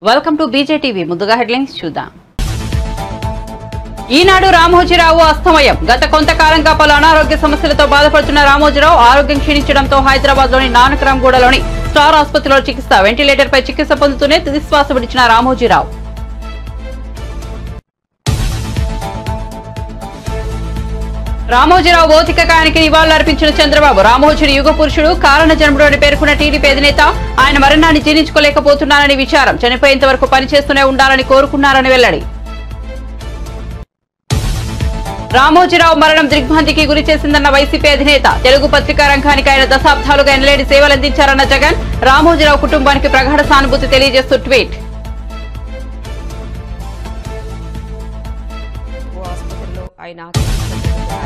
Welcome to బీజేటీవీ. ముందుగా headlines చూద్దాం. ఈనాడు రామోజీరావు అస్తమయం. గత కొంతకాలంగా పలు అనారోగ్య సమస్యలతో బాధపడుతున్న రామోజీరావు ఆరోగ్యం క్షీణించడంతో హైదరాబాద్ లోని నానక్రామ్గూడలోని స్టార్ ఆసుపత్రిలో చికిత్స. వెంటిలేటర్ పై చికిత్స పొందుతూనే తుదిశ్వాస విడిచిన రామోజీరావు. రామోజీరావు భౌతిక కాయానికి నివాళులర్పించిన చంద్రబాబు. రామోజీని యుగ పురుషుడు, కారణ జన్ముడు అని పేర్కొన్న టీడీపీ అధినేత ఆయన మరణాన్ని జీర్ణించుకోలేకపోతున్నారని విచారం. చనిపోయేంత వరకు పనిచేస్తూనే ఉండాలని కోరుకున్నారని వెల్లడి. రామోజీరావు మరణం దిగ్భ్రాంతికి గురి చేసిందన్న వైసీపీ అధినేత. తెలుగు పత్రికా రంగానికి ఆయన దశాబ్దాలుగా ఎనలేని సేవలందించారన్న జగన్. రామోజీరావు కుటుంబానికి ప్రగాఢ సానుభూతి తెలియజేస్తూ ట్వీట్.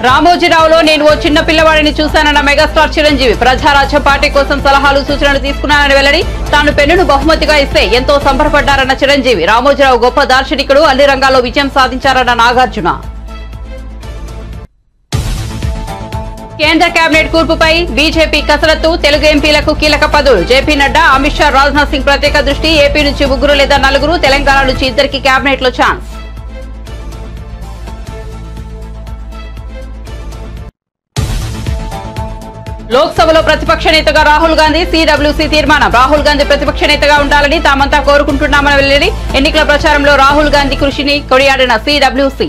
రామోజీరావులో నేను ఓ చిన్న పిల్లవాడిని చూశానన్న మెగాస్టార్ చిరంజీవి. ప్రజారాజ్యం పార్టీ కోసం సలహాలు సూచనలు తీసుకున్నానని వెల్లడి. తాను పెన్నును బహుమతిగా ఇస్తే ఎంతో సంబరపడ్డారన్న చిరంజీవి. రామోజీరావు గొప్ప దార్శనికుడు, అన్ని రంగాల్లో విజయం సాధించారన్న నాగార్జున. కేంద్ర కేబినెట్ కూర్పుపై బీజేపీ కసరత్తు. తెలుగు ఎంపీలకు కీలక పదవులు. జేపీ నడ్డా, అమిత్ షా, రాజ్నాథ్ సింగ్ ప్రత్యేక దృష్టి. ఏపీ నుంచి 3 లేదా 4, తెలంగాణ నుంచి 2కి కేబినెట్ లో ఛాన్స్. లోక్సభలో ప్రతిపక్ష నేతగా రాహుల్ గాంధీ. సిడబ్ల్యూసీ తీర్మానం. రాహుల్ గాంధీ ప్రతిపక్ష నేతగా ఉండాలని తామంతా కోరుకుంటున్నామని వెల్లడి. ఎన్నికల ప్రచారంలో రాహుల్ గాంధీ కృషిని కొనియాడిన సిడబ్ల్యూసీ.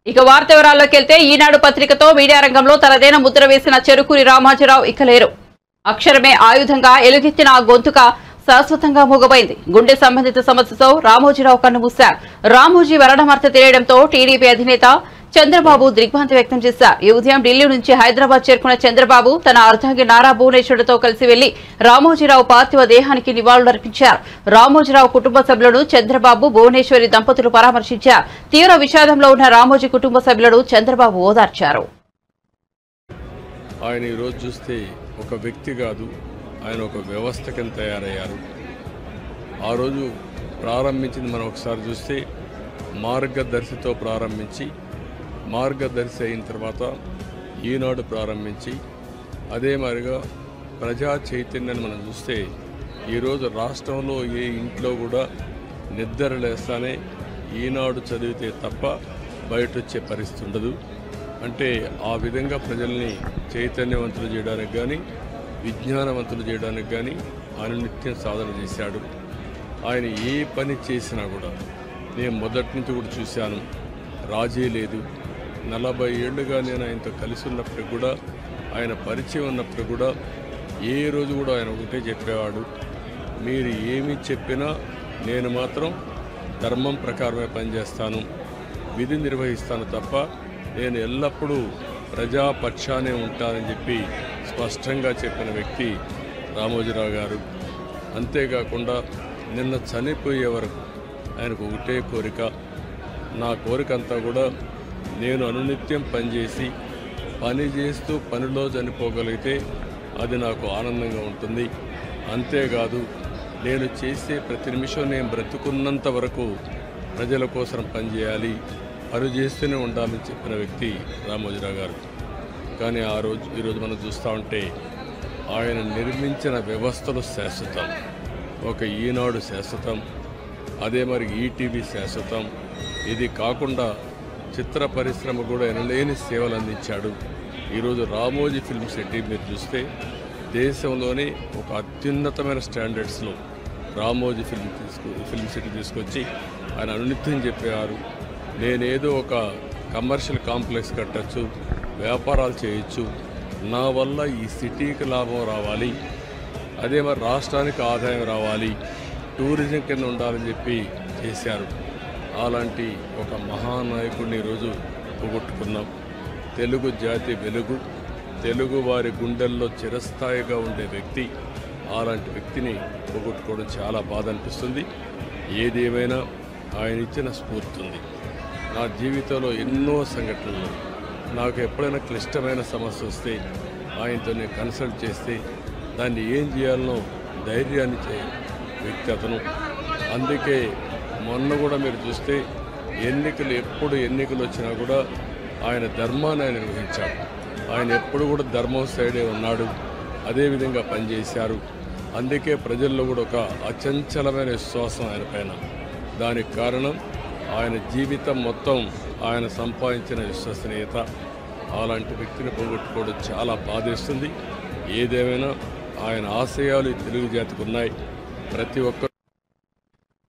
ఇక వార్త వివరాల్లోకి వెళ్తే, ఈనాడు పత్రికతో మీడియా రంగంలో తనదైన ముద్ర వేసిన చెరుకూరి రామోజీరావు ఇక లేరు. అక్షరమే ఆయుధంగా ఎలుగెత్తిన ఆ గొంతుక శాశ్వతంగా మూగబోయింది. గుండె సంబంధిత సమస్యతో రామోజీరావు కన్నుమూశారు. రామోజీ మరణవార్త తెలియడంతో టీడీపీ అధినేత చంద్రబాబు దిగ్భ్రాంతి వ్యక్తం చేశారు. ఈ ఉదయం ఢిల్లీ నుంచి హైదరాబాద్ చేరుకున్న చంద్రబాబు తన అర్ధాంగి నారా భువనేశ్వరుడితో కలిసి వెళ్లి రామోజీరావు పార్థివ దేహానికి నివాళులర్పించారు. రామోజీరావు కుటుంబ సభ్యులను చంద్రబాబు, భువనేశ్వరి దంపతులు పరామర్శించారు. తీవ్ర విషాదంలో ఉన్న రామోజీ కుటుంబ సభ్యులను చంద్రబాబు ఓదార్చారు. ఆయన ఈరోజు చూస్తే ఒక వ్యక్తి కాదు, ఆయన ఒక వ్యవస్థ కింద తయారయ్యారు. ఆ రోజు ప్రారంభించింది మనం ఒకసారి చూస్తే మార్గదర్శితో ప్రారంభించి, మార్గదర్శి అయిన తర్వాత ఈనాడు ప్రారంభించి, అదే మాదిరిగా ప్రజా చైతన్యాన్ని మనం చూస్తే ఈరోజు రాష్ట్రంలో ఏ ఇంట్లో కూడా నిద్ర లేస్తానే ఈనాడు చదివితే తప్ప బయట వచ్చే పరిస్థితి ఉండదు. అంటే ఆ విధంగా ప్రజల్ని చైతన్యవంతులు చేయడానికి కానీ, విజ్ఞానవంతులు చేయడానికి కానీ ఆయన నిత్యం సాధన చేశాడు. ఆయన ఏ పని చేసినా కూడా నేను మొదటి నుంచి కూడా చూశాను, రాజీ లేదు. 40 ఏళ్లుగా నేను ఆయనతో కలిసి ఉన్నప్పుడు కూడా, ఆయన పరిచయం ఉన్నప్పుడు కూడా ఏ రోజు కూడా ఆయన ఒకటే చెప్పేవాడు, మీరు ఏమి చెప్పినా నేను మాత్రం ధర్మం ప్రకారమే పనిచేస్తాను, విధి నిర్వహిస్తాను తప్ప నేను ఎల్లప్పుడూ ప్రజాపక్షానే ఉంటానని చెప్పి స్పష్టంగా చెప్పిన వ్యక్తి రామోజీరావు గారు. అంతేకాకుండా నిన్న చనిపోయే వరకు ఆయనకు ఒకటే కోరిక, నా కోరిక అంతా కూడా నేను అనునిత్యం పనిచేసి పని చేస్తూ పనిలో చనిపోగలిగితే అది నాకు ఆనందంగా ఉంటుంది. అంతేకాదు నేను చేసే ప్రతి నిమిషం నేను బ్రతుకున్నంత వరకు ప్రజల కోసం పనిచేయాలి, పని చేస్తూనే ఉండాలని చెప్పిన వ్యక్తి రామోజీరావు గారు. కానీ ఈరోజు మనం చూస్తూ ఉంటే ఆయన నిర్మించిన వ్యవస్థలు శాశ్వతం. ఒక ఈనాడు శాశ్వతం, అదే మరి ఈటీవీ శాశ్వతం. ఇది కాకుండా చిత్ర పరిశ్రమ కూడా ఎనలేని సేవలు అందించాడు. ఈరోజు రామోజీ ఫిల్మ్ సిటీ మీరు చూస్తే దేశంలోనే ఒక అత్యున్నతమైన స్టాండర్డ్స్లో రామోజీ ఫిల్మ్ సిటీ తీసుకొచ్చి ఆయన అనునిత్యం చెప్పేవారు, నేనేదో ఒక కమర్షియల్ కాంప్లెక్స్ కట్టచ్చు, వ్యాపారాలు చేయొచ్చు, నా వల్ల ఈ సిటీకి లాభం రావాలి, అదే మరి రాష్ట్రానికి ఆదాయం రావాలి, టూరిజం కింద ఉండాలని చెప్పి చేశారు. అలాంటి ఒక మహానాయకుడిని ఈరోజు పోగొట్టుకున్నాం. తెలుగు జాతి వెలుగు, తెలుగు వారి గుండెల్లో చిరస్థాయిగా ఉండే వ్యక్తి, అలాంటి వ్యక్తిని పోగొట్టుకోవడం చాలా బాధ అనిపిస్తుంది. ఏదేమైనా ఆయన ఇచ్చిన స్ఫూర్తి ఉంది. నా జీవితంలో ఎన్నో సంఘటనలు, నాకు ఎప్పుడైనా క్లిష్టమైన సమస్య వస్తే ఆయనతో నేను కన్సల్ట్ చేస్తే దాన్ని ఏం చేయాలనో ధైర్యాన్ని ఇచ్చే వ్యక్తి అతను. అందుకే మొన్న కూడా మీరు చూస్తే ఎప్పుడు ఎన్నికలు వచ్చినా కూడా ఆయన ధర్మాన్ని నిర్వహించాడు. ఆయన ఎప్పుడు కూడా ధర్మం సైడే ఉన్నాడు. అదేవిధంగా పనిచేశారు. అందుకే ప్రజల్లో కూడా ఒక అచంచలమైన విశ్వాసం ఆయన పైన. దానికి కారణం ఆయన జీవితం మొత్తం ఆయన సంపాదించిన విశ్వసనీయత. అలాంటి వ్యక్తిని పోగొట్టుకోవడం చాలా బాధేస్తుంది. ఏదేమైనా ఆయన ఆశయాలు తెలుగు జాతికి ఉన్నాయి. ప్రతి ఒక్కరు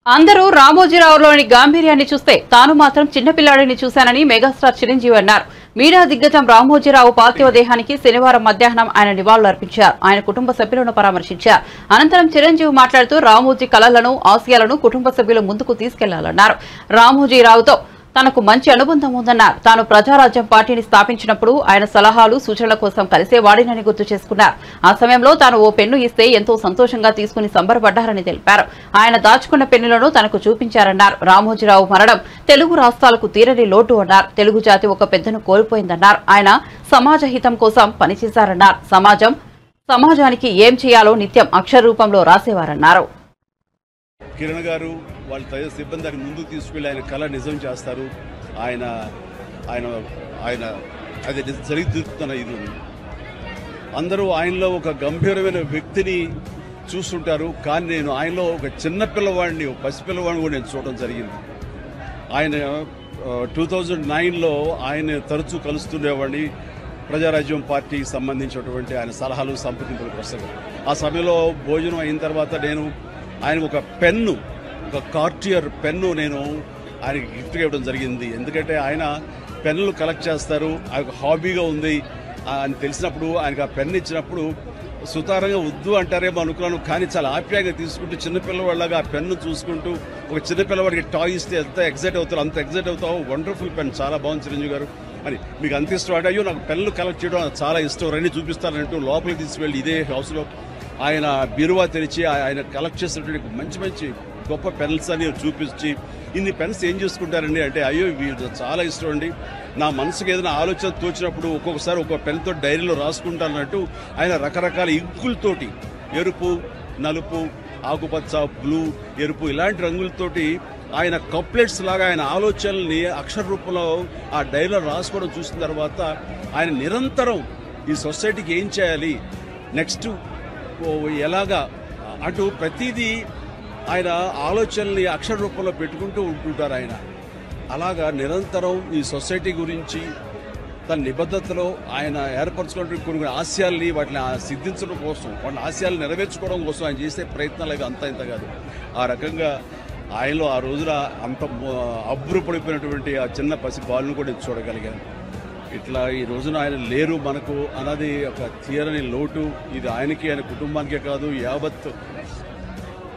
అందరూ రామోజీరావులోని గాంభీర్యాన్ని చూస్తే తాను మాత్రం చిన్నపిల్లాడిని చూశానని మెగాస్టార్ చిరంజీవి అన్నారు. మీడియా దిగ్గజం రామోజీరావు పార్థివ దేహానికి శనివారం మధ్యాహ్నం ఆయన నివాళులర్పించారు. ఆయన కుటుంబ సభ్యులను పరామర్శించారు. అనంతరం చిరంజీవి మాట్లాడుతూ రామోజీ కలలను, ఆశయాలను కుటుంబ సభ్యులు ముందుకు తీసుకెళ్లాలన్నారు. రామోజీరావుతో తనకు మంచి అనుబంధం ఉందన్నారు. తాను ప్రజారాజ్యం పార్టీని స్థాపించినప్పుడు ఆయన సలహాలు, సూచనల కోసం కలిసేవాడినని గుర్తు చేసుకున్నారు. ఆ సమయంలో తాను ఓ పెన్ను ఇస్తే ఎంతో సంతోషంగా తీసుకుని సంబరపడ్డారని తెలిపారు. ఆయన దాచుకున్న పెన్నులను తనకు చూపించారన్నారు. రామోజీరావు మరణం తెలుగు రాష్ట్రాలకు తీరని లోటు అన్నారు. తెలుగు జాతి ఒక పెద్దను కోల్పోయిందన్నారు. ఆయన సమాజ హితం కోసం పనిచేశారన్నారు. సమాజానికి ఏం చేయాలో నిత్యం అక్షర రూపంలో రాసేవారన్నారు. కిరణ్ గారు వాళ్ళ తదితర సిబ్బందిని ముందుకు తీసుకెళ్లి ఆయన కళ నిజం చేస్తారు. ఆయన ఆయన ఆయన అది జరుగుతున్న ఇది అందరూ ఆయనలో ఒక గంభీరమైన వ్యక్తిని చూస్తుంటారు. కానీ నేను ఆయనలో ఒక చిన్న పిల్లవాడిని, ఒక పసిపిల్లవాడిని కూడా నేను చూడడం జరిగింది. ఆయన 2009లో ఆయన తరచూ కలుస్తుండేవాడిని. ప్రజారాజ్యం పార్టీకి సంబంధించినటువంటి ఆయన సలహాలు, సంప్రదింపుల కోసం. ఆ సమయంలో భోజనం అయిన తర్వాత నేను ఆయన ఒక పెన్ను, ఒక కార్టియర్ పెన్ను నేను ఆయనకి గిఫ్ట్గా ఇవ్వడం జరిగింది. ఎందుకంటే ఆయన పెన్నులు కలెక్ట్ చేస్తారు, ఆయన హాబీగా ఉంది అని తెలిసినప్పుడు ఆయనకు ఆ పెన్ను ఇచ్చినప్పుడు సుతారంగా వద్దు అంటారేమో అనుకున్నాను. కానీ చాలా ఆప్యాయంగా తీసుకుంటూ చిన్నపిల్లవాళ్ళగా ఆ పెన్ను చూసుకుంటూ, ఒక చిన్నపిల్లవాడికి టాయ్ ఇస్తే ఎంత ఎగ్జైట్ అవుతారు అంత ఎగ్జైట్ అవుతావు. వండర్ఫుల్ పెన్, చాలా బాగుంది చిరంజీవి గారు అని. మీకు అంత ఇష్టం అంటే, అయ్యో నాకు పెన్నులు కలెక్ట్ చేయడం చాలా ఇష్టం, రండి చూపిస్తానంటూ లోపలికి తీసుకువెళ్ళి ఇదే హౌస్లో ఆయన బీరువా తెరిచి ఆయన కలెక్ట్ చేసినటువంటి మంచి మంచి గొప్ప పెన్స్ అని చూపించి, ఇన్ని పెన్స్ ఏం చేసుకుంటారండి అంటే, అయ్యో వీళ్ళు చాలా ఇష్టం అండి, నా మనసుకు ఏదైనా ఆలోచన తోచినప్పుడు ఒక్కొక్కసారి ఒక్కొక్క పెన్తో డైరీలో రాసుకుంటానన్నట్టు ఆయన రకరకాల ఇంకులతోటి, ఎరుపు, నలుపు, ఆకుపచ్చ, బ్లూ, ఎరుపు ఇలాంటి రంగులతోటి ఆయన కప్లెట్స్ లాగా ఆయన ఆలోచనల్ని అక్షర రూపంలో ఆ డైరీలో రాసుకోవడం చూసిన తర్వాత ఆయన నిరంతరం ఈ సొసైటీకి ఏం చేయాలి, నెక్స్ట్ ఎలాగా అటు ప్రతిదీ ఆయన ఆలోచనల్ని అక్షర రూపంలో పెట్టుకుంటూ ఉంటుంటారు. ఆయన అలాగా నిరంతరం ఈ సొసైటీ గురించి తన నిబద్ధతలో ఆయన ఏర్పరచుకున్న కొన్ని ఆశయాల్ని వాటిని సిద్ధించడం కోసం, వాటిని ఆశయాలు నెరవేర్చుకోవడం కోసం ఆయన చేసే ప్రయత్నాలు అంత ఇంత కాదు. ఆ రకంగా ఆయనలో ఆ రోజున అంత అబ్బురపడిపోయినటువంటి ఆ చిన్న పసి బాలును కూడా చూడగలిగాను. ఇట్లా ఈ రోజున ఆయన లేరు మనకు అన్నది ఒక తీరని లోటు. ఇది ఆయనకి, ఆయన కుటుంబానికే కాదు, యావత్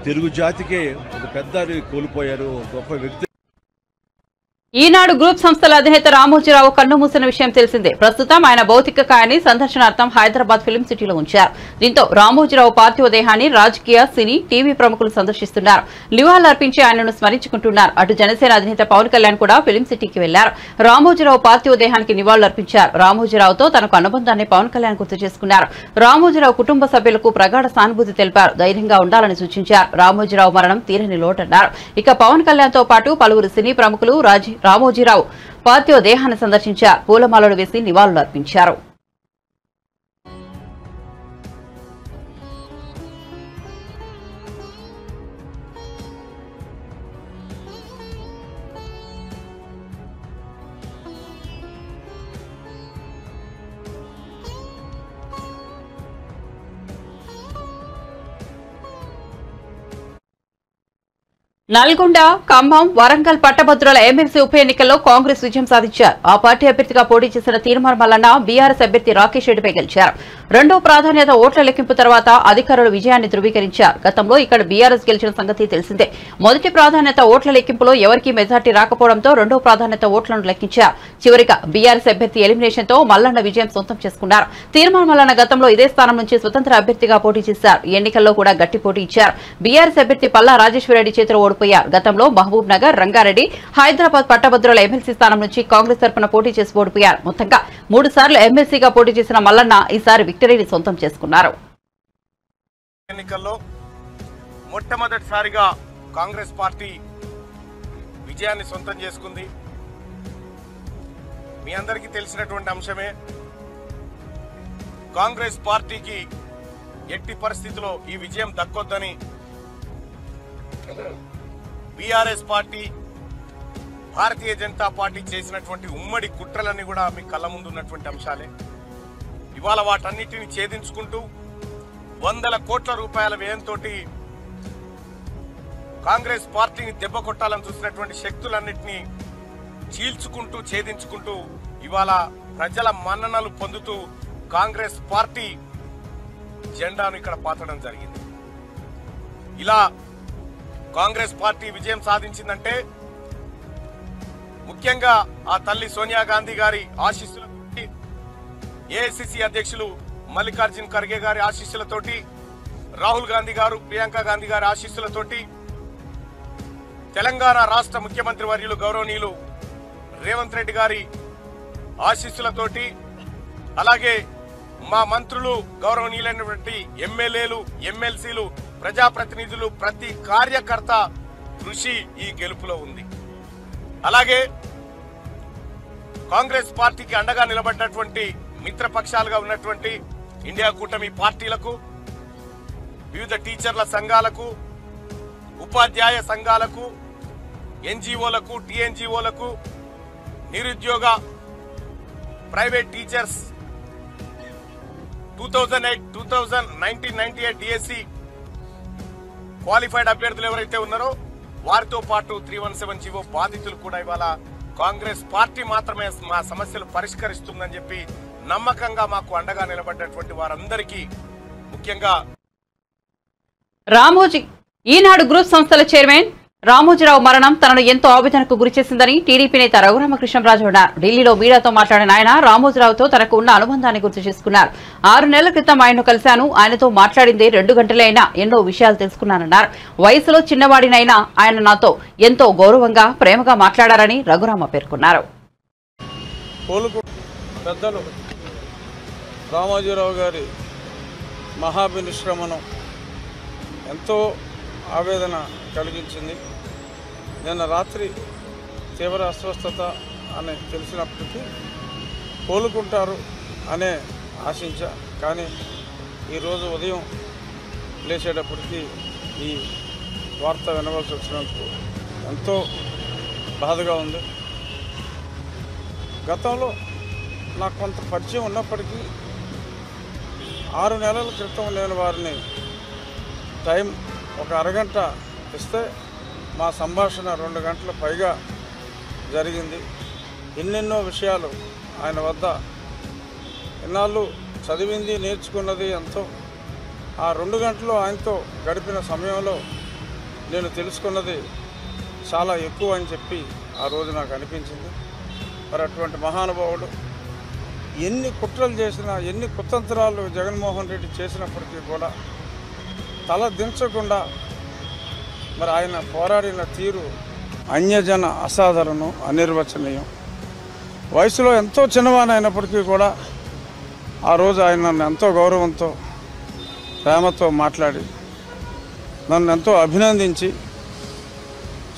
తెలుగు జాతికే ఒక పెద్ద కోల్పోయారు, గొప్ప వ్యక్తి. ఈనాడు గ్రూప్ సంస్థల అధినేత రామోజీరావు కన్నుమూసిన విషయం తెలిసిందే. ప్రస్తుతం ఆయన భౌతిక కాయాన్ని సందర్శనార్థం హైదరాబాద్ ఫిల్మ్ సిటీలో ఉంచారు. దీంతో రామోజీరావు పార్థివ దేహాన్ని రాజకీయ, సినీ, టీవీ ప్రముఖులు సందర్శిస్తున్నారు. నివాళులర్పించి ఆయనను స్మరించుకుంటున్నారు. అటు జనసేన అధినేత పవన్ కళ్యాణ్ కూడా ఫిల్మ్ సిటీకి వెళ్లారు. రామోజీరావు పార్థివ దేహానికి నివాళులర్పించారు. రామోజీరావుతో తనకు అనుబంధాన్ని పవన్ కళ్యాణ్ గుర్తు చేసుకున్నారు. రామోజీరావు కుటుంబ సభ్యులకు ప్రగాఢ సానుభూతి తెలిపారు. ధైర్యంగా ఉండాలని సూచించారు. రామోజీరావు మరణం తీరని లోటన్నారు. ఇక పవన్ కళ్యాణ్ తో పాటు పలువురు సినీ ప్రముఖులు రామోజీరావు పార్థివ దేహాన్ని సందర్శించారు. పూలమాలలు వేసి నివాళులర్పించారు. నల్గొండ, ఖమ్మం, వరంగల్ పట్టభద్రుల ఎమ్మెల్సీ ఉప ఎన్నికల్లో కాంగ్రెస్ విజయం సాధించారు. ఆ పార్టీ అభ్యర్థిగా పోటీ చేసిన తీర్మార్ మల్లన్న బీఆర్ఎస్ అభ్యర్థి రాకేష్ రెడ్డిపై గెలిచారు. రెండో ప్రాధాన్యత ఓట్ల లెక్కింపు తర్వాత అధికారులు విజయాన్ని ధృవీకరించారు. గతంలో ఇక్కడ బీఆర్ఎస్ గెలిచిన సంగతి తెలిసిందే. మొదటి ప్రాధాన్యత ఓట్ల లెక్కింపులో ఎవరికీ మెజార్టీ రాకపోవడంతో రెండో ప్రాధాన్యత ఓట్లను లెక్కించారు. చివరిగా బీఆర్ఎస్ అభ్యర్థి ఎలిమినేషన్ తో మల్లన్న విజయం సొంతం చేసుకున్నారు. తీర్మార్ మల్లన్న గతంలో ఇదే స్థానం నుంచి స్వతంత్ర అభ్యర్థిగా పోటీ చేశారు. ఈ ఎన్నికల్లో కూడా గట్టి పోటీ ఇచ్చారు. బీఆర్ఎస్ అభ్యర్థి పల్లా రాజేశ్వరరెడ్డి చేతిలో ఓడిపోయారు. గతంలో మహబూబ్ నగర్, రంగారెడ్డి, హైదరాబాద్ పట్టభద్రుల ఎమ్మెల్సీ స్థానం నుంచి కాంగ్రెస్ తరఫున పోటీ చేసి ఓడిపోయారు. మొత్తంగా 3 సార్లు ఎమ్మెల్సీగా పోటీ చేసిన మల్లన్న ఈసారి విక్టరీని సొంతం చేసుకున్నారు. ఎన్నికల్లో మొట్టమొదటిసారిగా కాంగ్రెస్ పార్టీ విజయాన్ని సొంతం చేసుకుంది. మీ అందరికీ తెలిసినటువంటి అంశమే. కాంగ్రెస్ పార్టీకి ఎట్టి పరిస్థితిలో ఈ విజయం దక్కొద్దని BRS party Bharatiya Janata party చేసినటువంటి ఉమ్మడి కుట్రలన్నీ కూడా మీ కళ్ళ ముందు ఉన్నటువంటి అంశాలే. ఇవాళ వాటన్నిటిని ఛేదించుకుంటూ 100 కోట్ల రూపాయల వ్యయంతో కాంగ్రెస్ పార్టీని దెబ్బ కొట్టాలని చూసినటువంటి శక్తులన్నింటినీ చీల్చుకుంటూ ఛేదించుకుంటూ ఇవాళ ప్రజల మన్ననలు పొందుతూ కాంగ్రెస్ పార్టీ జెండాను ఇక్కడ పాతడం జరిగింది. ఇలా కాంగ్రెస్ పార్టీ విజయం సాధించిందంటే ముఖ్యంగా ఆ తల్లి సోనియా గాంధీ గారి ఆశీస్సులతోటి, ఏఐసిసి అధ్యక్షులు మల్లికార్జున్ ఖర్గే గారి ఆశీస్సులతోటి, రాహుల్ గాంధీ గారు ప్రియాంక గాంధీ గారి ఆశీస్సులతోటి, తెలంగాణ రాష్ట్ర ముఖ్యమంత్రి వర్యులు గౌరవనీయులు రేవంత్ రెడ్డి గారి ఆశీస్సులతోటి, అలాగే మా మంత్రులు గౌరవనీయులైనటువంటి ఎమ్మెల్యేలు, ఎమ్మెల్సీలు, ప్రజాప్రతినిధులు, ప్రతి కార్యకర్త కృషి ఈ గెలుపులో ఉంది. అలాగే కాంగ్రెస్ పార్టీకి అండగా నిలబడినటువంటి మిత్రపక్షాలుగా ఉన్నటువంటి ఇండియా కూటమి పార్టీలకు, వివిధ టీచర్ల సంఘాలకు, ఉపాధ్యాయ సంఘాలకు, ఎన్జిఓలకు, టిఎన్జిఓలకు, నిరుద్యోగ ప్రైవేట్ టీచర్స్ 1998 డిఎస్సి క్వాలిఫైడ్ అభ్యర్థులు ఎవరైతే ఉన్నారో వారితో పాటు 317 జీవో బాధితులు కూడా ఇవాళ కాంగ్రెస్ పార్టీ మాత్రమే మా సమస్యలు పరిష్కరిస్తుందని చెప్పి నమ్మకంగా మాకు అండగా నిలబడ్డటువంటి వారందరికీ ముఖ్యంగా రామోజీ ఈనాడు గ్రూప్ సంస్థల చైర్మన్ రామోజీరావు మరణం తనను ఎంతో ఆవేదనకు గురిచేసిందని టీడీపీ నేత రఘురామకృష్ణరాజు అన్నారు. ఢిల్లీలో మీడియాతో మాట్లాడిన ఆయన రామోజీరావుతో తనకు ఉన్న అనుబంధాన్ని గుర్తు చేసుకున్నారు. 6 నెలల క్రితం ఆయన్ను కలిశాను. ఆయనతో మాట్లాడిందే 2 గంటలే అయినా ఎన్నో విషయాలు తెలుసుకున్నానన్నారు. వయసులో చిన్నవాడినైనా ఆయన నాతో ఎంతో గౌరవంగా ప్రేమగా మాట్లాడారని రఘురామ పేర్కొన్నారు. పెద్దలు రామోజీరావు గారి మహాభినిష్క్రమణం ఎంతో ఆవేదన కలిగించింది. నిన్న రాత్రి తీవ్ర అస్వస్థత అని తెలిసినప్పటికీ కోలుకుంటారు అనే ఆశించా. కానీ ఈరోజు ఉదయం లేచేటప్పటికీ ఈ వార్త వినవలసి వచ్చినందుకు ఎంతో బాధగా ఉంది. గతంలో నాకు కొంత పరిచయం ఉన్నప్పటికీ 6 నెలల క్రితం నేను వారిని టైం ఒక అరగంట ఇస్తే మా సంభాషణ 2 గంటల పైగా జరిగింది. ఎన్నెన్నో విషయాలు ఆయన వద్ద ఇన్నాళ్ళు చదివింది నేర్చుకున్నది ఎంతో. ఆ 2 గంటలు ఆయనతో గడిపిన సమయంలో నేను తెలుసుకున్నది చాలా ఎక్కువ అని చెప్పి ఆ రోజు నాకు అనిపించింది. మరి అటువంటి మహానుభావుడు ఎన్ని కుట్రలు చేసినా, ఎన్ని కుతంత్రాలు జగన్మోహన్ రెడ్డి చేసినప్పటికీ కూడా తల దించకుండా మరి ఆయన పోరాడిన తీరు అన్యజన అసాధారణం, అనిర్వచనీయం. వయసులో ఎంతో చిన్నవాని అయినప్పటికీ కూడా ఆ రోజు ఆయన నన్ను ఎంతో గౌరవంతో ప్రేమతో మాట్లాడి నన్ను ఎంతో అభినందించి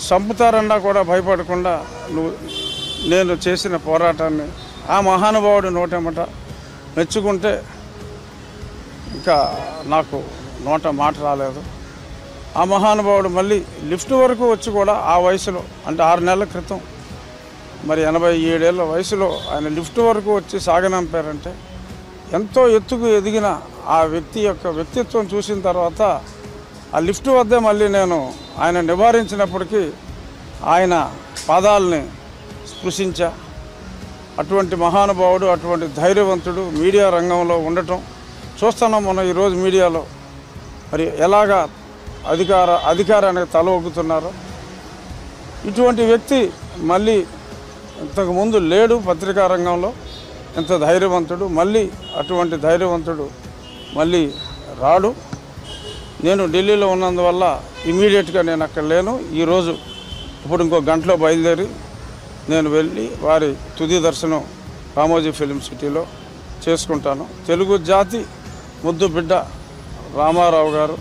చంపుతారన్నా కూడా భయపడకుండా నేను చేసిన పోరాటాన్ని ఆ మహానుభావుడు నోటెమ్మట మెచ్చుకుంటే ఇంకా నాకు నోట మాట రాలేదు. ఆ మహానుభావుడు మళ్ళీ లిఫ్ట్ వరకు వచ్చి కూడా ఆ వయసులో అంటే 6 నెలల క్రితం మరి 87 ఏళ్ళ వయసులో ఆయన లిఫ్ట్ వరకు వచ్చి సాగనంపారంటే ఎంతో ఎత్తుకు ఎదిగిన ఆ వ్యక్తి యొక్క వ్యక్తిత్వం చూసిన తర్వాత ఆ లిఫ్ట్ వద్దే మళ్ళీ నేను ఆయన నివారించినప్పటికీ ఆయన పాదాలని స్పృశించా. అటువంటి మహానుభావుడు, అటువంటి ధైర్యవంతుడు మీడియా రంగంలో ఉండటం చూస్తున్నాం. మనం ఈరోజు మీడియాలో మరి ఎలాగా అధికారానికి తల ఒగ్గుతున్నారో ఇటువంటి వ్యక్తి మళ్ళీ ఇంతకుముందు లేడు పత్రికా రంగంలో. ఎంత ధైర్యవంతుడు, మళ్ళీ అటువంటి ధైర్యవంతుడు మళ్ళీ రాడు. నేను ఢిల్లీలో ఉన్నందువల్ల ఇమీడియట్గా నేను అక్కడ లేను. ఈరోజు ఇప్పుడు ఇంకో గంటలో బయలుదేరి నేను వెళ్ళి వారి తుది దర్శనం రామోజీ ఫిల్మ్ సిటీలో చేసుకుంటాను. తెలుగు జాతి ముద్దు బిడ్డ రామారావు గారు,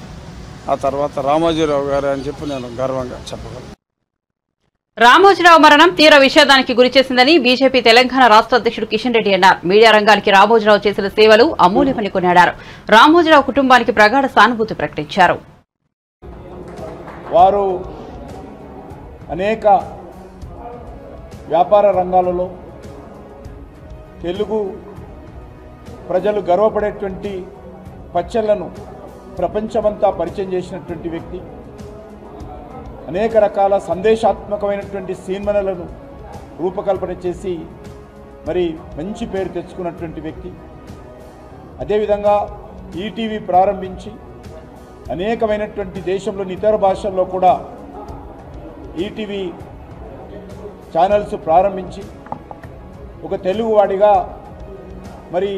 ఆ తర్వాత రామోజీరావు గారు అని చెప్పి నేను గర్వంగా చెప్పగలను. రామోజీరావు మరణం తీవ్ర విషాదానికి గురిచేసిందని బీజేపీ తెలంగాణ రాష్ట్ర అధ్యక్షుడు కిషన్ రెడ్డి అన్నారు. మీడియా రంగానికి రామోజీరావు చేసిన సేవలు అమూల్యమని కొనియాడారు. రామోజీరావు కుటుంబానికి ప్రగాఢ సానుభూతి ప్రకటించారు. వారు అనేక వ్యాపార రంగాలలో తెలుగు ప్రజలు గర్వపడేటువంటి పచ్చళ్లను ప్రపంచమంతా పరిచయం చేసినటువంటి వ్యక్తి. అనేక రకాల సందేశాత్మకమైనటువంటి సినిమాలను రూపకల్పన చేసి మరి మంచి పేరు తెచ్చుకున్నటువంటి వ్యక్తి. అదేవిధంగా ఈటీవీ ప్రారంభించి అనేకమైనటువంటి దేశంలోని ఇతర భాషల్లో కూడా ఈటీవీ ఛానల్స్ ప్రారంభించి ఒక తెలుగువాడిగా మరి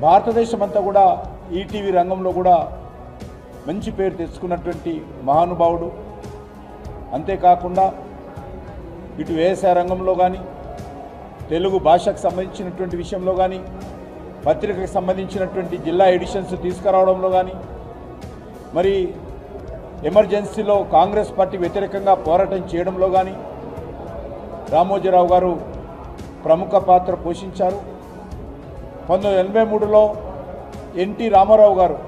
భారతదేశమంతా కూడా ఈటీవీ రంగంలో కూడా మంచి పేరు తెచ్చుకున్నటువంటి మహానుభావుడు. అంతేకాకుండా ఇటు వ్యవసాయ రంగంలో కానీ, తెలుగు భాషకు సంబంధించినటువంటి విషయంలో కానీ, పత్రికకు సంబంధించినటువంటి జిల్లా ఎడిషన్స్ తీసుకురావడంలో కానీ, మరి ఎమర్జెన్సీలో కాంగ్రెస్ పార్టీ వ్యతిరేకంగా పోరాటం చేయడంలో కానీ రామోజీరావు గారు ప్రముఖ పాత్ర పోషించారు. 1983లో ఎన్టీ రామారావు గారు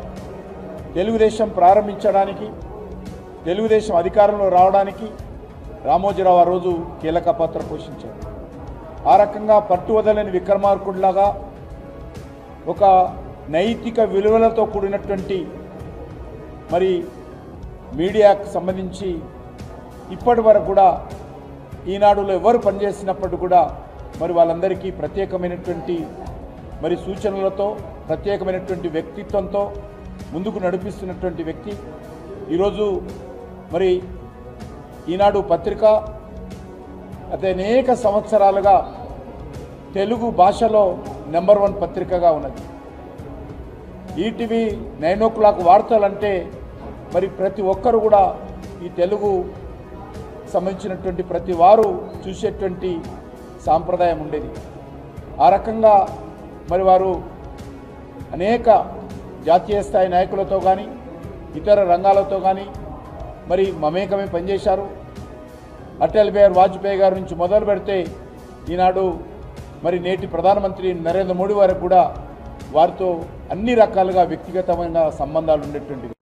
తెలుగుదేశం ప్రారంభించడానికి, తెలుగుదేశం అధికారంలో రావడానికి రామోజీరావు ఆ రోజు కీలక పాత్ర పోషించారు. ఆ రకంగా పట్టువదలని విక్రమార్కుడిలాగా ఒక నైతిక విలువలతో కూడినటువంటి మరి మీడియాకు సంబంధించి ఇప్పటి వరకు కూడా ఈనాడులో ఎవరు పనిచేసినప్పటికీ కూడా మరి వాళ్ళందరికీ ప్రత్యేకమైనటువంటి మరి సూచనలతో, ప్రత్యేకమైనటువంటి వ్యక్తిత్వంతో ముందుకు నడిపిస్తున్నటువంటి వ్యక్తి. ఈరోజు మరి ఈనాడు పత్రిక అదే అనేక సంవత్సరాలుగా తెలుగు భాషలో నెంబర్ 1 పత్రికగా ఉన్నది. ఈటీవీ 9 o'clock వార్తలంటే మరి ప్రతి ఒక్కరు కూడా ఈ తెలుగు సంబంధించినటువంటి ప్రతి వారు చూసేటువంటి సాంప్రదాయం ఉండేది. ఆ రకంగా మరి వారు అనేక జాతీయ స్థాయి నాయకులతో కానీ, ఇతర రంగాలతో కానీ మరి మమేకమే పనిచేశారు. అటల్ బిహారీ వాజ్పేయి గారి నుంచి మొదలు పెడితే ఈనాడు మరి నేటి ప్రధానమంత్రి నరేంద్ర మోడీ వరకు కూడా వారితో అన్ని రకాలుగా వ్యక్తిగతమైన సంబంధాలు ఉండేటువంటివి.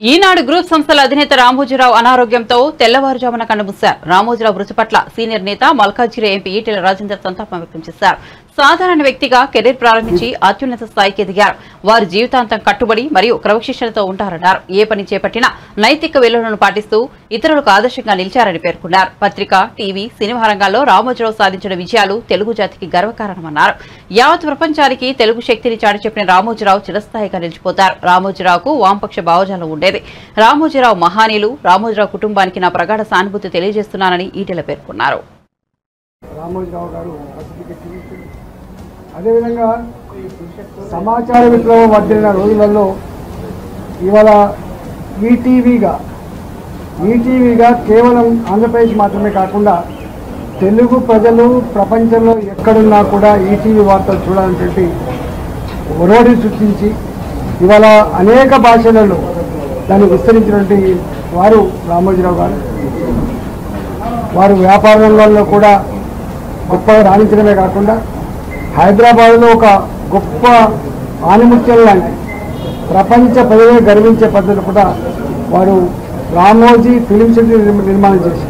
ఈనాడు గ్రూప్ సంస్థల అధినేత రామోజీరావు అనారోగ్యంతో తెల్లవారుజామున కన్నుమూశారు. రామోజీరావు మృతి పట్ల సీనియర్ నేత మల్కాజ్గిరి ఎంపీ ఈటెల రాజేందర్ సంతాపం వ్యక్తం చేశారు. సాధారణ వ్యక్తిగా కెరీర్ ప్రారంభించి అత్యున్నత స్థాయికి ఎదిగారు. వారు జీవితాంతం కట్టుబడి మరియు క్రమశిక్షణతో ఉంటారన్నారు. ఏ పని చేపట్టినా నైతిక విలువలను పాటిస్తూ ఇతరులకు ఆదర్శంగా నిలిచారని పేర్కొన్నారు. పత్రిక, టీవీ, సినిమా రంగాల్లో రామోజీరావు సాధించిన విజయాలు తెలుగు జాతికి గర్వకారణమన్నారు. యావత్ ప్రపంచానికి తెలుగు శక్తిని చాటి చెప్పిన రామోజీరావు చిరస్థాయిగా నిలిచిపోతారు. రామోజీరావుకు వామపక్ష భావజాలం ఉండేది. రామోజీరావు మహానీయులు. రామోజీరావు కుటుంబానికి నా ప్రగాఢ సానుభూతి తెలియజేస్తున్నానని ఈటెల పేర్కొన్నారు. రామోజీరావు గారు అదేవిధంగా సమాచార విప్లవం వర్ధిల్లిన రోజులలో ఇవాళ ఈటీవీగా కేవలం ఆంధ్రప్రదేశ్ మాత్రమే కాకుండా తెలుగు ప్రజలు ప్రపంచంలో ఎక్కడున్నా కూడా ఈటీవీ వార్తలు చూడాలనేటువంటి ఒరవడి సృష్టించి ఇవాళ అనేక భాషలలో దాన్ని విస్తరించినటువంటి వారు రామోజీరావు గారు. వారు వ్యాపార రంగంలో కూడా గొప్పగా రాణించడమే కాకుండా హైదరాబాద్లో ఒక గొప్ప ఆనిముత్యం లాంటి ప్రపంచ ప్రజలు గర్వించే పద్ధతులు కూడా వారు రామోజీ ఫిలిం సిటీ నిర్మాణం చేసి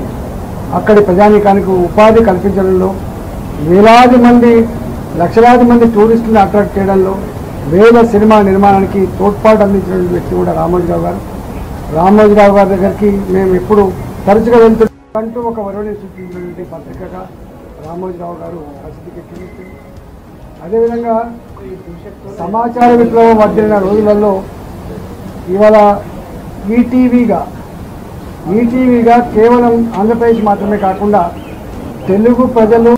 అక్కడి ప్రజానీకానికి ఉపాధి కల్పించడంలో, వేలాది మంది లక్షలాది మంది టూరిస్టులను అట్రాక్ట్ చేయడంలో, వేల సినిమా నిర్మాణానికి తోడ్పాటు అందించిన వ్యక్తి కూడా రామోజీరావు గారు. రామోజీరావు గారి దగ్గరికి మేము ఎప్పుడు తరచుగా వెళ్తుంటూ ఒక వరుణి సూచించినటువంటి పత్రికగా రామోజీరావు గారు ప్రసిద్ధికెక్కింది. అదేవిధంగా సమాచార విప్లవం వర్ధిల్లిన రోజులలో ఇవాళ ఈటీవీగా కేవలం ఆంధ్రప్రదేశ్ మాత్రమే కాకుండా తెలుగు ప్రజలు.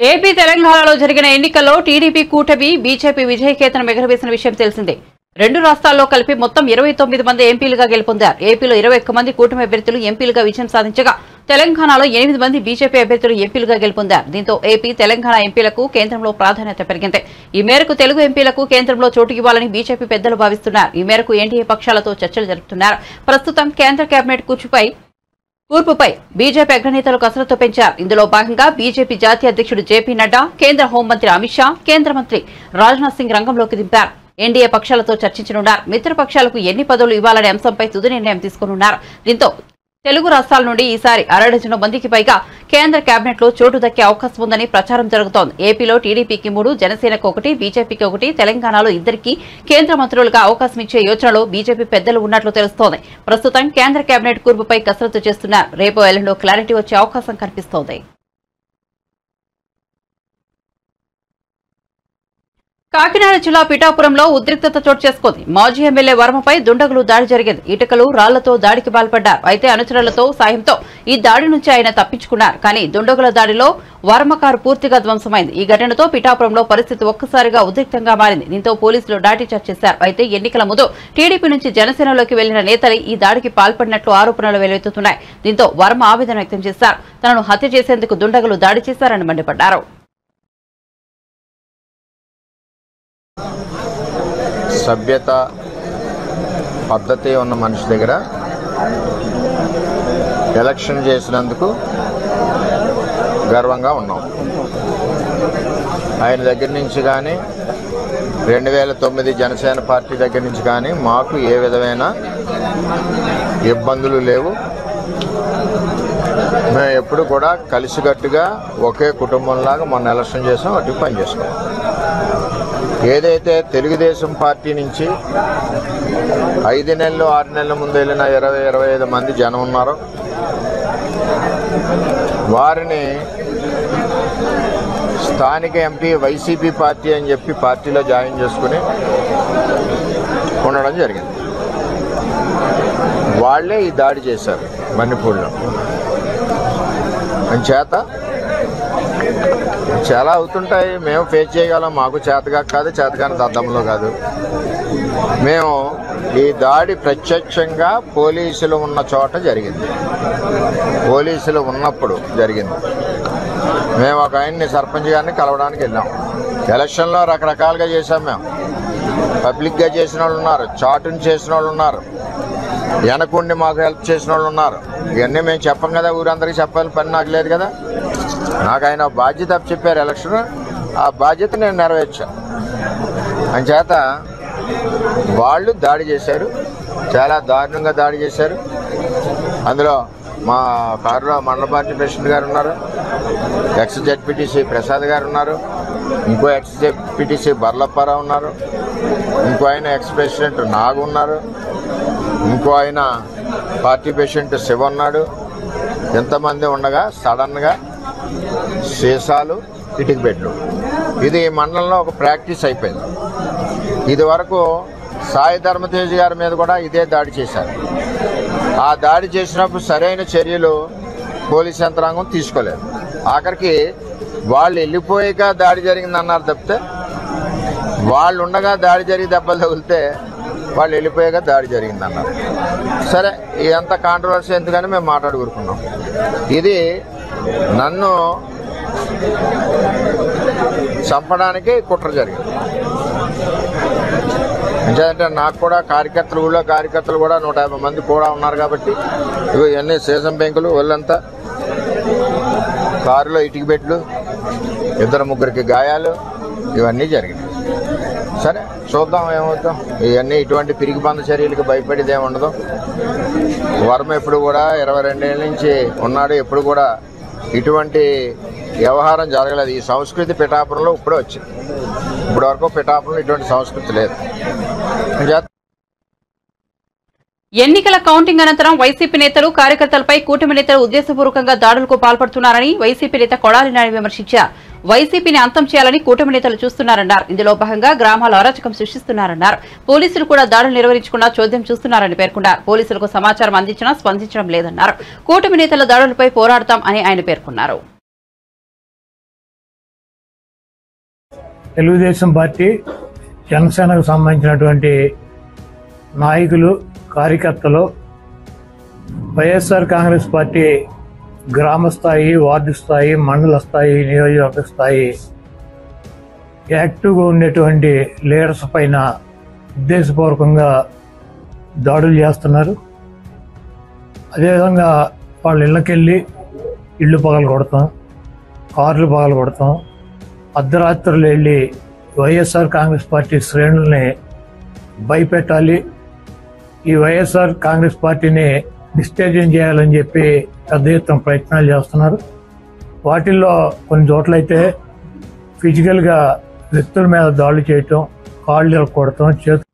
ఏపీ, తెలంగాణలో జరిగిన ఎన్నికల్లో టీడీపీ కూటమి బీజేపీ విజయకేతనం ఎగరవేసిన విషయం తెలిసిందే. 2 రాష్ట్రాల్లో కలిపి మొత్తం 29 మంది ఎంపీలుగా గెలుపొందారు. ఏపీలో 21 మంది కూటమి అభ్యర్థులు ఎంపీలుగా విజయం సాధించగా తెలంగాణలో 8 మంది బీజేపీ అభ్యర్థులు ఎంపీలుగా గెలుపొందారు. దీంతో ఏపీ, తెలంగాణ ఎంపీలకు కేంద్రంలో ప్రాధాన్యత పెరిగింది. ఈ మేరకు తెలుగు ఎంపీలకు కేంద్రంలో చోటు ఇవ్వాలని బీజేపీ పెద్దలు భావిస్తున్నారు. ఈ మేరకు ఎన్డీఏ పక్షాలతో చర్చలు జరుపుతున్నారు. ప్రస్తుతం కేంద్ర కేబినెట్ కూర్పుపై బీజేపీ అగ్రనేతలు కసరత్తు పెంచారు. ఇందులో భాగంగా బీజేపీ జాతీయ అధ్యక్షుడు జేపీ నడ్డా, కేంద్ర హోంమంత్రి అమిత్ షా, కేంద్ర మంత్రి రాజ్నాథ్ సింగ్ రంగంలోకి దింపారు. ఎన్డీఏ పక్షాలతో చర్చించనున్నారు. మిత్రపక్షాలకు ఎన్ని పదవులు ఇవ్వాలనే అంశంపై తుది నిర్ణయం తీసుకున్నారు. దీంతో తెలుగు రాష్ట్రాల నుండి ఈసారి 6 డజన్ల మందికి పైగా కేంద్ర కేబినెట్ లో చోటు దక్కే అవకాశం ఉందని ప్రచారం జరుగుతోంది. ఏపీలో టీడీపీకి 3, జనసేనకు 1, బీజేపీకి 1, తెలంగాణలో 2 కేంద్ర మంత్రులుగా అవకాశం ఇచ్చే యోచనలో బీజేపీ పెద్దలు ఉన్నట్లు తెలుస్తోంది. ప్రస్తుతం కేంద్ర కేబినెట్ కూర్పుపై కసరత్తు చేస్తున్నారు. రేపు ఎల్లుండో క్లారిటీ వచ్చే అవకాశం కనిపిస్తోంది. కాకినాడ జిల్లా పిఠాపురంలో ఉద్రిక్తత చోటు చేసుకుంది. మాజీ ఎమ్మెల్యే వర్మపై దుండగులు దాడి జరిగింది. ఇటుకలు, రాళ్లతో దాడికి పాల్పడ్డారు. అయితే అనుచరులతో సాయంతో ఈ దాడి నుంచి ఆయన తప్పించుకున్నారు. కానీ దుండగుల దాడిలో వర్మ కారు పూర్తిగా ధ్వంసమైంది. ఈ ఘటనతో పిఠాపురంలో పరిస్థితి ఒక్కసారిగా ఉద్రిక్తంగా మారింది. దీంతో పోలీసులు లాఠీచార్జ్ చేశారు. అయితే ఎన్నికల ముందు టీడీపీ నుంచి జనసేనలోకి వెళ్లిన నేతలు ఈ దాడికి పాల్పడినట్లు ఆరోపణలు వెలువెత్తుతున్నాయి. దీంతో వర్మ ఆవేదన వ్యక్తం చేశారు. తనను హత్య చేసేందుకు దుండగులు దాడి చేశారని మండిపడ్డారు. సభ్యత పద్ధతి ఉన్న మనిషి దగ్గర ఎలక్షన్ చేసినందుకు గర్వంగా ఉన్నాం. ఆయన దగ్గర నుంచి కానీ 2009 జనసేన పార్టీ దగ్గర నుంచి కానీ మాకు ఏ విధమైన ఇబ్బందులు లేవు. మేము ఎప్పుడు కూడా కలిసికట్టుగా ఒకే కుటుంబంలాగా మొన్న ఎలక్షన్ చేసాం, అటు పని చేసుకున్నాం. ఏదైతే తెలుగుదేశం పార్టీ నుంచి 5 నెలలు 6 నెలల ముందు వెళ్ళిన 20-25 మంది జనం ఉన్నారో వారిని స్థానిక ఎంపీ వైసీపీ పార్టీ అని చెప్పి పార్టీలో జాయిన్ చేసుకుని ఉండడం జరిగింది. వాళ్లే ఈ దాడి చేశారు మణిపూర్లో. అంచేత చాలా అవుతుంటాయి, మేము ఫేస్ చేయగలం. మాకు చేతగా కాదు, చేతగాని దద్దంలో కాదు. మేము ఈ దాడి ప్రత్యక్షంగా పోలీసులు ఉన్న చోట జరిగింది, పోలీసులు ఉన్నప్పుడు జరిగింది. మేము ఒక ఆయన్ని సర్పంచ్ గారిని కలవడానికి వెళ్ళాం. ఎలక్షన్లో రకరకాలుగా చేశాం. మేము పబ్లిక్గా చేసిన వాళ్ళు ఉన్నారు, చాటుని చేసిన వాళ్ళు ఉన్నారు, వెనకుండి మాకు హెల్ప్ చేసిన వాళ్ళు ఉన్నారు. ఇవన్నీ మేము చెప్పం కదా, ఊరందరికీ చెప్పాలని పని నాకు లేదు కదా. నాకు ఆయన బాధ్యత చెప్పారు ఎలక్షన్, ఆ బాధ్యత నేను నెరవేర్చాను. అంచేత వాళ్ళు దాడి చేశారు, చాలా దారుణంగా దాడి చేశారు. అందులో మా కారులో మండల పార్టీ ప్రెసిడెంట్ గారు ఉన్నారు, ఎక్స్ జెడ్పీటీసీ ప్రసాద్ గారు ఉన్నారు, ఇంకో ఎక్స్ జెడ్పీటీసీ బర్లప్పారావు ఉన్నారు, ఇంకో ఆయన ఎక్స్ ప్రెసిడెంట్ నాగు ఉన్నారు, ఇంకో ఆయన పార్టీ ప్రెసిడెంట్ శివ ఉన్నాడు. ఎంతమంది ఉండగా సడన్గా సీసాలు, ఇటుక బెడ్లు, ఇది మండలంలో ఒక ప్రాక్టీస్ అయిపోయింది. ఇది వరకు సాయి ధర్మతేజ్ గారి మీద కూడా ఇదే దాడి చేశారు. ఆ దాడి చేసినప్పుడు సరైన చర్యలు పోలీస్ యంత్రాంగం తీసుకోలేదు. ఆఖరికి వాళ్ళు వెళ్ళిపోయాక దాడి జరిగిందన్నారు తప్పితే, వాళ్ళు ఉండగా దాడి జరిగి దెబ్బలు తగిలితే వాళ్ళు వెళ్ళిపోయాక దాడి జరిగిందన్నారు. సరే, ఇదంతా కాంట్రవర్సీ ఎందుకని మేము మాట్లాడుకుంటున్నాం. ఇది నన్ను చంపడానికి కుట్ర జరిగింది. అంటే నాకు కూడా కార్యకర్తలు కూడా 150 మంది కూడా ఉన్నారు కాబట్టి ఇవన్నీ సీసం బెంకులు, ఒళ్ళంతా కారులో ఇటుక బెడ్లు, 2-3 గాయాలు, ఇవన్నీ జరిగినాయి. సరే, చూద్దాం ఏమవుతాం. ఇవన్నీ ఇటువంటి పిరికి బంద చర్యలకు భయపడేది ఏముండదు. వర్మ ఎప్పుడు కూడా 22 ఏళ్ళ నుంచి ఉన్నాడు, ఎప్పుడు కూడా ఇటువంటి వ్యవహారం జరగలేదు. ఈ సంస్కృతి పిఠాపురంలో ఇప్పుడే వచ్చింది. ఇప్పటి వరకు పిఠాపురంలో ఇటువంటి సంస్కృతి లేదు. ఎన్నికల కౌంటింగ్ అనంతరం వైసీపీ నేతలు, కార్యకర్తలపై కూటమి నేతలు ఉద్దేశపూర్వకంగా దాడులకు పాల్పడుతున్నారని వైసీపీ నేత కొడాలి నాని విమర్శించారు. వైసీపీని అంతం చేయాలని కూటమి నేతలు చూస్తున్నారన్నారు. ఇందులో భాగంగా గ్రామాల అరాచకం సృష్టిస్తున్నారన్నారు. పోలీసులు కూడా దాడులు నిర్వహించకుండా చోద్యం చూస్తున్నారని పేర్కొన్నారు. పోలీసులకు సమాచారం అందించినా స్పందించడం లేదన్నారు. కూటమి నేతల దాడులపై పోరాడతాం అని ఆయన పేర్కొన్నారు. తెలుగుదేశం పార్టీ, జనసేనకు సంబంధించినటువంటి నాయకులు, కార్యకర్తలు వైఎస్ఆర్ కాంగ్రెస్ పార్టీ గ్రామ స్థాయి, వార్డు స్థాయి, మండల స్థాయి, నియోజకవర్గ స్థాయి యాక్టివ్గా ఉండేటువంటి లీడర్స్ పైన ఉద్దేశపూర్వకంగా దాడులు చేస్తున్నారు. అదేవిధంగా వాళ్ళ ఇళ్ళకెళ్ళి ఇళ్ళు పగలు కొడతాం, కార్లు పగలు కొడతాం, అర్ధరాత్రులు వెళ్ళి వైఎస్ఆర్ కాంగ్రెస్ పార్టీ శ్రేణుల్ని భయపెట్టాలి, ఈ వైఎస్ఆర్ కాంగ్రెస్ పార్టీని డిస్టేజింగ్ చేయాలని చెప్పి పెద్ద ఎత్తున ప్రయత్నాలు చేస్తున్నారు. వాటిల్లో కొన్ని చోట్లయితే ఫిజికల్గా వ్యక్తుల మీద దాడులు చేయటం, కాళ్ళు కొడటం, చేతులు.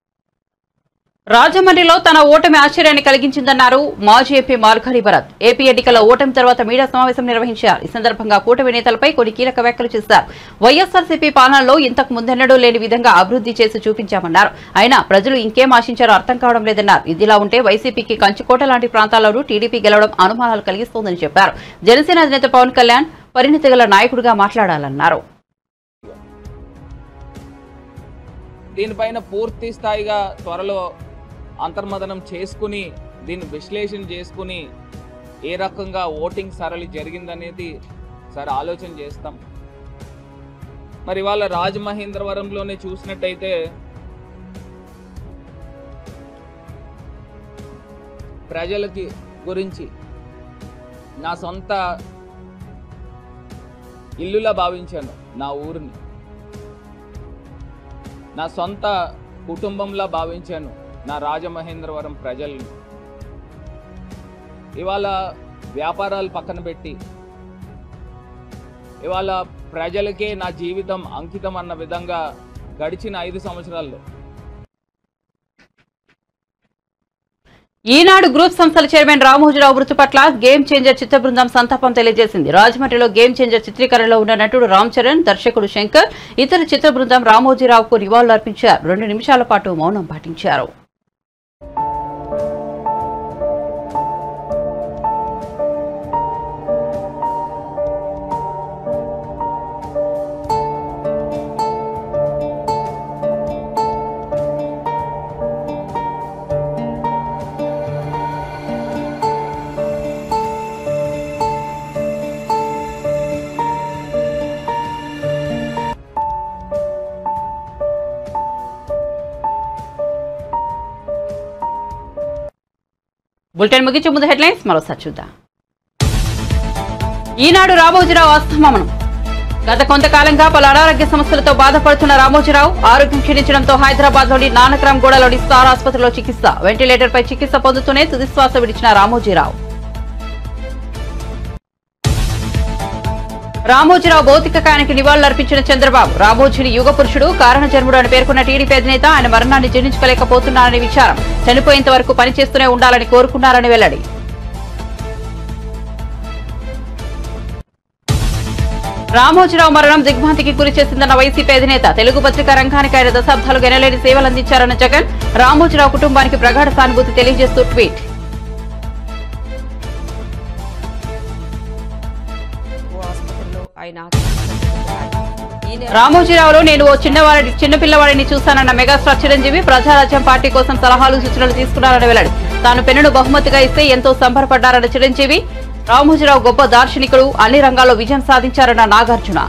రాజమండ్రిలో తన ఓటమి ఆశ్చర్యాన్ని కలిగించిందన్నారు మాజీ ఎంపీ మార్గాని భరత్. ఏపీ ఎన్నికల ఓటమి తర్వాత మీడియా సమావేశం నిర్వహించారు. ఈ సందర్భంగా కూటమి నేతలపై కొన్ని కీలక వ్యాఖ్యలు చేశారు. వైఎస్ఆర్సీపీ పాలనలో ఇంతకు ముందెన్నడూ లేని విధంగా అభివృద్ధి చేసి చూపించామన్నారు. అయినా ప్రజలు ఇంకేం ఆశించారో అర్థం కావడం లేదన్నారు. ఇదిలా ఉంటే వైసీపీకి కంచుకోట లాంటి ప్రాంతాల్లోనూ టీడీపీ గెలవడం అనుమానాలు కలిగిస్తోందని చెప్పారు. జనసేన అధినేత పవన్ కళ్యాణ్ పరిణితి గల నాయకుడిగా మాట్లాడాలన్నారు. దీనిపైన పూర్తి స్థాయిగా త్వరలో అంతర్మదనం చేసుకుని దీన్ని విశ్లేషణ చేసుకుని ఏ రకంగా ఓటింగ్ సరళి జరిగిందనేది సరే ఆలోచన చేస్తాం. మరి ఇవాళ రాజమహేంద్రవరంలోనే చూసినట్టయితే ప్రజలకి గురించి నా సొంత ఇల్లులా భావించాను, నా ఊరిని నా సొంత కుటుంబంలా భావించాను, నా రాజమహేంద్రవరం ప్రజల్ని. ఇవాళ వ్యాపారాలు పక్కన పెట్టి ఇవాళ ప్రజలకే నా జీవితం అంకితం అన్న విధంగా గడిచిన 5 సంవత్సరాల్లో ఈనాడు గ్రూప్ సంస్థల చైర్మన్ రామోజీరావు మృతి పట్ల గేమ్ చేంజర్ చిత్ర బృందం సంతాపం తెలియజేసింది. రాజమండ్రిలో గేమ్ చేంజర్ చిత్రీకరణలో ఉన్న నటుడు రామ్ చరణ్, దర్శకుడు శంకర్, ఇతర చిత్ర బృందం రామోజీరావుకు నివాళులర్పించారు. 2 నిమిషాల పాటు మౌనం పాటించారు. బులెటిన్ ముగించే ముందు హెడ్లైన్స్ మరోసారి చూద్దాం. ఈనాడు రామోజీరావు అస్తమనం. గత కొంతకాలంగా పలు అనారోగ్య సమస్యలతో బాధపడుతున్న రామోజీరావు ఆరోగ్యం క్షీణించడంతో హైదరాబాద్లోని నానక్రామ్ గూడలోని స్టార్ ఆసుపత్రిలో చికిత్స. వెంటిలేటర్పై చికిత్స పొందుతూనే తుదిశ్వాస విడిచిన రామోజీరావు. రామోజీరావు భౌతిక కాయానికి నివాళులర్పించిన చంద్రబాబు. రామోజీని యుగ పురుషుడు, కారణ జన్ముడు అని పేర్కొన్న టీడీపీ అధినేత ఆయన మరణాన్ని జీర్ణించుకోలేకపోతున్నారని విచారం. చనిపోయేంత వరకు పనిచేస్తూనే ఉండాలని కోరుకున్నారని వెల్లడి. రామోజీరావు మరణం దిగ్భ్రాంతికి గురి చేసిందన్న వైసీపీ అధినేత. తెలుగు పత్రికా రంగానికి ఆయన దశాబ్దాలుగా ఎనలేని సేవలందించారన్న జగన్. రామోజీరావు కుటుంబానికి ప్రగాఢ సానుభూతి తెలియజేస్తూ ట్వీట్. రామోజీరావులో నేను ఓ చిన్నపిల్లవాడిని చూశానన్న మెగాస్టార్ చిరంజీవి. ప్రజారాజ్యం పార్టీ కోసం సలహాలు సూచనలు తీసుకున్నారని వెల్లడి. తాను పెన్నును బహుమతిగా ఇస్తే ఎంతో సంబరపడ్డారన్న చిరంజీవి. రామోజీరావు గొప్ప దార్శనికుడు, అన్ని రంగాల్లో విజయం సాధించారన్న నాగార్జున.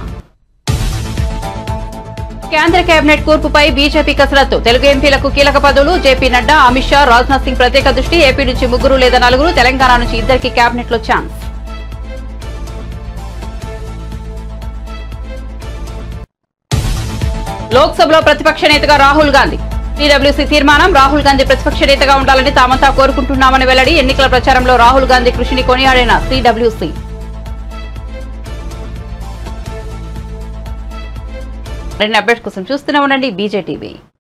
కేంద్ర కేబినెట్ కూర్పుపై బీజేపీ కసరత్తు. తెలుగు ఎంపీలకు కీలక పదవులు. జేపీ నడ్డా, అమిత్ షా, రాజ్నాథ్ సింగ్ ప్రత్యేక దృష్టి. ఏపీ నుంచి 3 లేదా 4, తెలంగాణ నుంచి 2కి కేబినెట్ లో ఛాన్స్. లోక్సభలో ప్రతిపక్ష నేతగా రాహుల్ గాంధీ. టీడబ్ల్యూసీ తీర్మానం. రాహుల్ గాంధీ ప్రతిపక్ష నేతగా ఉండాలని తామంతా కోరుకుంటున్నామని వెల్లడి. ఎన్నికల ప్రచారంలో రాహుల్ గాంధీ కృషిని కొనియాడిన టీడబ్ల్యూసీ. మరిన్ని అప్డేట్స్ కోసం చూస్తూనే ఉండండి బీజేటీవీ.